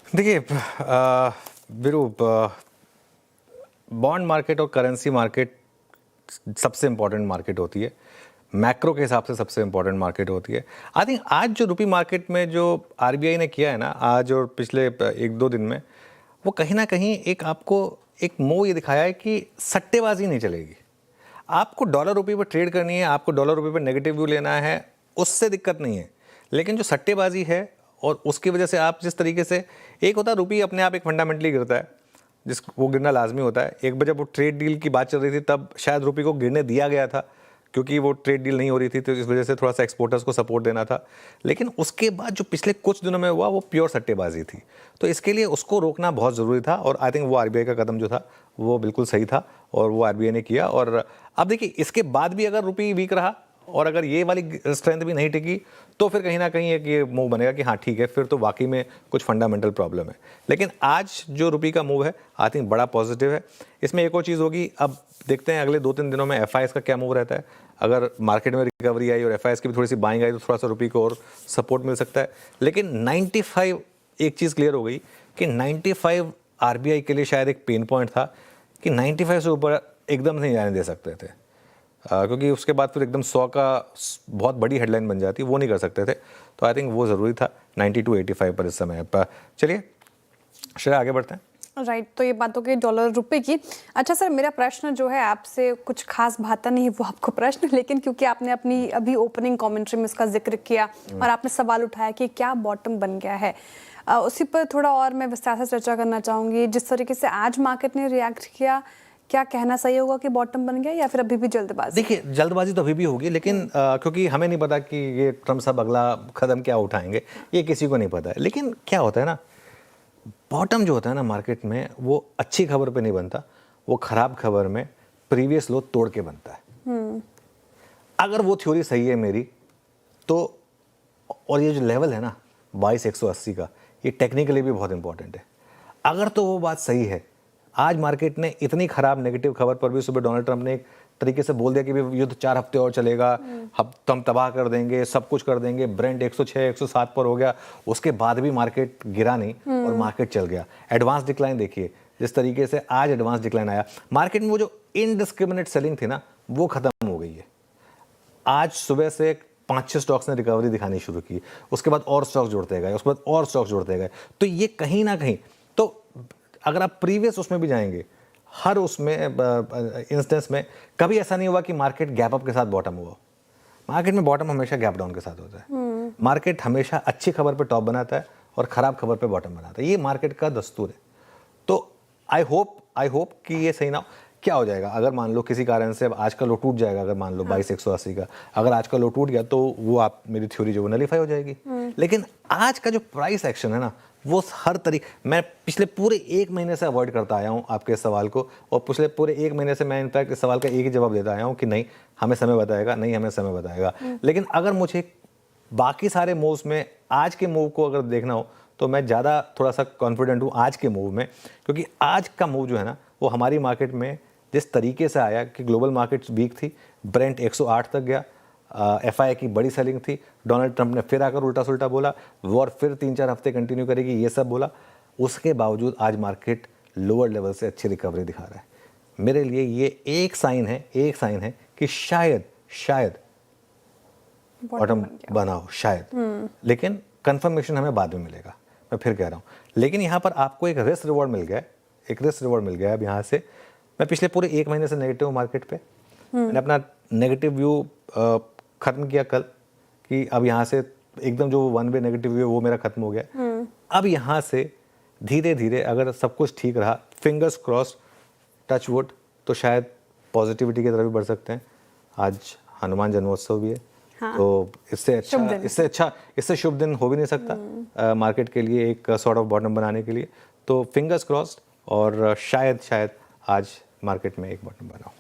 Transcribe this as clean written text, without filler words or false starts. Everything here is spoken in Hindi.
देखिए बिरु, बॉन्ड मार्केट और करेंसी मार्केट सबसे इंपॉर्टेंट मार्केट होती है, मैक्रो के हिसाब से सबसे इंपॉर्टेंट मार्केट होती है। आई थिंक आज जो रुपी मार्केट में जो आरबीआई ने किया है ना, आज और पिछले 1-2 दिन में, वो कहीं ना कहीं एक आपको एक मोह ये दिखाया है कि सट्टेबाजी नहीं चलेगी। आपको डॉलर रुपये पर ट्रेड करनी है, आपको डॉलर रुपये पर नेगेटिव व्यू लेना है, उससे दिक्कत नहीं है। लेकिन जो सट्टेबाजी है और उसकी वजह से आप जिस तरीके से, एक होता है रुपये अपने आप एक फंडामेंटली गिरता है, जिस वो गिरना लाजमी होता है। एक बार जब वो ट्रेड डील की बात चल रही थी तब शायद रुपये को गिरने दिया गया था क्योंकि वो ट्रेड डील नहीं हो रही थी, तो इस वजह से थोड़ा सा एक्सपोर्टर्स को सपोर्ट देना था। लेकिन उसके बाद जो पिछले कुछ दिनों में हुआ वो प्योर सट्टेबाजी थी, तो इसके लिए उसको रोकना बहुत ज़रूरी था और आई थिंक वो आरबीआई का कदम जो था वो बिल्कुल सही था और वो आरबीआई ने किया। और अब देखिए इसके बाद भी अगर रुपये वीक रहा और अगर ये वाली स्ट्रेंथ भी नहीं टिकी तो फिर कहीं ना कहीं एक ये मूव बनेगा कि हाँ ठीक है, फिर तो वाकई में कुछ फंडामेंटल प्रॉब्लम है। लेकिन आज जो रुपये का मूव है आई थिंक बड़ा पॉजिटिव है। इसमें एक और चीज़ होगी, अब देखते हैं अगले 2-3 दिनों में एफआईएस का क्या मूव रहता है। अगर मार्केट में रिकवरी आई और एफआईएस की भी थोड़ी सी बाइंग आई तो थोड़ा सा रुपये को और सपोर्ट मिल सकता है। लेकिन 95, एक चीज़ क्लियर हो गई कि 95 आरबीआई के लिए शायद एक पेन पॉइंट था कि 95 से ऊपर एकदम नहीं जाने दे सकते थे, क्योंकि उसके बाद फिर एकदम 100 का बहुत बड़ी हेडलाइन बन जाती, वो नहीं कर सकते थे। तो आई थिंक वो ज़रूरी था 92-85 पर इस समय। चलिए श्रेया आगे बढ़ते हैं। राइट, तो ये बात हो गई डॉलर रुपए की। अच्छा सर, मेरा प्रश्न जो है आपसे कुछ खास भाता नहीं है वो आपको प्रश्न, लेकिन क्योंकि आपने अपनी अभी ओपनिंग कमेंट्री में उसका जिक्र किया और आपने सवाल उठाया कि क्या बॉटम बन गया है, उसी पर थोड़ा और मैं विस्तार से चर्चा करना चाहूँगी। जिस तरीके से आज मार्केट ने रिएक्ट किया, क्या कहना सही होगा कि बॉटम बन गया या फिर अभी भी जल्दबाजी? देखिए जल्दबाजी तो अभी भी होगी, लेकिन क्योंकि हमें नहीं पता कि ये ट्रम्प साहब अगला कदम क्या उठाएंगे, ये किसी को नहीं पता है। लेकिन क्या होता है ना, बॉटम जो होता है ना मार्केट में, वो अच्छी खबर पे नहीं बनता, वो खराब खबर में प्रीवियस लो तोड़ के बनता है। अगर वो थ्योरी सही है मेरी तो, और ये जो लेवल है ना 22,180 का, ये टेक्निकली भी बहुत इंपॉर्टेंट है। अगर तो वो बात सही है, आज मार्केट ने इतनी खराब नेगेटिव खबर पर भी सुबह डोनाल्ड ट्रंप ने एक तरीके से बोल दिया कि भी युद्ध 4 हफ्ते और चलेगा, हम तबाह कर देंगे, सब कुछ कर देंगे। ब्रेंट 106-107 पर हो गया, उसके बाद भी मार्केट गिरा नहीं और मार्केट चल गया। एडवांस डिक्लाइन देखिए जिस तरीके से आज एडवांस डिक्लाइन आया मार्केट में, वो जो इनडिस्क्रिमिनेट सेलिंग थी ना वो खत्म हो गई है। आज सुबह से 5-6 स्टॉक्स ने रिकवरी दिखानी शुरू की, उसके बाद और स्टॉक्स जुड़ते गए, उसके बाद और स्टॉक्स जुड़ते गए। तो ये कहीं ना कहीं, तो अगर आप प्रीवियस उसमें भी जाएंगे, हर उसमें इंस्टेंस में कभी ऐसा नहीं हुआ कि मार्केट गैप अप के साथ बॉटम हुआ। मार्केट में बॉटम हमेशा गैप डाउन के साथ होता है। मार्केट हमेशा अच्छी खबर पे टॉप बनाता है और खराब खबर पे बॉटम बनाता है, ये मार्केट का दस्तूर है। तो आई होप कि ये सही ना हो। क्या हो जाएगा अगर मान लो किसी कारण से आज का लो टूट जाएगा, अगर मान लो 22,180 का अगर आज का लो टूट गया तो वो आप मेरी थ्योरी जो वो नलीफाई हो जाएगी। लेकिन आज का जो प्राइस एक्शन है ना, वो हर तरीके, मैं पिछले पूरे 1 महीने से अवॉइड करता आया हूँ आपके इस सवाल को, और पिछले पूरे 1 महीने से मैं इनफैक्ट इस सवाल का एक ही जवाब देता आया हूँ कि नहीं हमें समय बताएगा, नहीं हमें समय बताएगा। लेकिन अगर मुझे बाकी सारे मूव्स में आज के मूव को अगर देखना हो तो मैं ज़्यादा थोड़ा सा कॉन्फिडेंट हूँ आज के मूव में, क्योंकि आज का मूव जो है ना वो हमारी मार्केट में जिस तरीके से आया कि ग्लोबल मार्केट्स वीक थी, ब्रेंट 108 तक गया, एफआई की बड़ी सेलिंग थी, डोनाल्ड ट्रंप ने फिर आकर उल्टा सुल्टा बोला, वॉर फिर 3-4 हफ्ते कंटिन्यू करेगी, ये सब बोला। उसके बावजूद आज मार्केट लोअर लेवल से अच्छी रिकवरी दिखा रहा है। मेरे लिए ये एक साइन है कि शायद बॉटम बना हो, शायद। लेकिन कंफर्मेशन हमें बाद में मिलेगा, मैं फिर कह रहा हूँ। लेकिन यहाँ पर आपको एक रिस्क रिवॉर्ड मिल गया है अब यहाँ से। मैं पिछले पूरे 1 महीने से नेगेटिव मार्केट पे, मैंने अपना नेगेटिव व्यू खत्म किया कल कि अब यहाँ से एकदम जो वन वे नेगेटिव व्यू वो मेरा खत्म हो गया। अब यहाँ से धीरे धीरे अगर सब कुछ ठीक रहा, फिंगर्स क्रॉस, टच वुड, तो शायद पॉजिटिविटी की तरफ भी बढ़ सकते हैं। आज हनुमान जन्मोत्सव भी है। हाँ। तो इससे शुभ दिन हो भी नहीं सकता मार्केट के लिए, एक सॉर्ट ऑफ बॉटम बनाने के लिए। तो फिंगर्स क्रॉस्ड, और शायद आज मार्केट में एक बॉटम बना हो।